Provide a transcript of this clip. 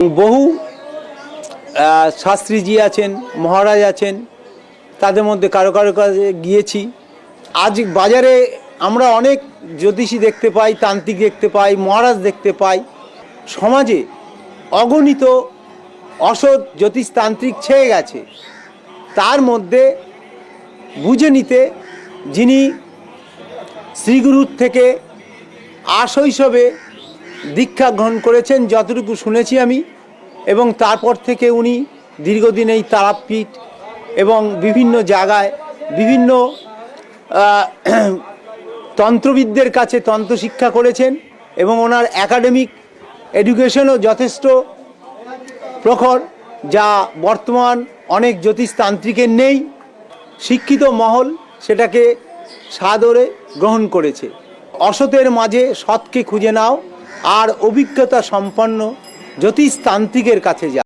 বহু শাস্ত্রীজি আছেন, মহারাজ আছেন, তাদের মধ্যে কারো কারো কাছে গিয়েছি। আজ বাজারে আমরা অনেক জ্যোতিষী দেখতে পাই, তান্ত্রিক দেখতে পাই, মহারাজ দেখতে পাই। সমাজে অগণিত অসৎ জ্যোতিষতান্ত্রিক ছেয়ে গেছে। তার মধ্যে বুঝে নিতে যিনি শ্রীগুরুর থেকে আশৈশবে দীক্ষা গ্রহণ করেছেন, যতটুকু শুনেছি আমি, এবং তারপর থেকে উনি দীর্ঘদিন এই তারাপীঠ এবং বিভিন্ন জায়গায় বিভিন্ন তন্ত্রবিদদের কাছে তন্ত্র শিক্ষা করেছেন এবং ওনার একাডেমিক এডুকেশনও যথেষ্ট প্রখর, যা বর্তমান অনেক জ্যোতিষতান্ত্রিকের নেই। শিক্ষিত মহল সেটাকে সাদরে গ্রহণ করেছে। অসতের মাঝে সৎকে খুঁজে নাও আর অভিজ্ঞতা সম্পন্ন জ্যোতিষতান্ত্রিকের কাছে যাও।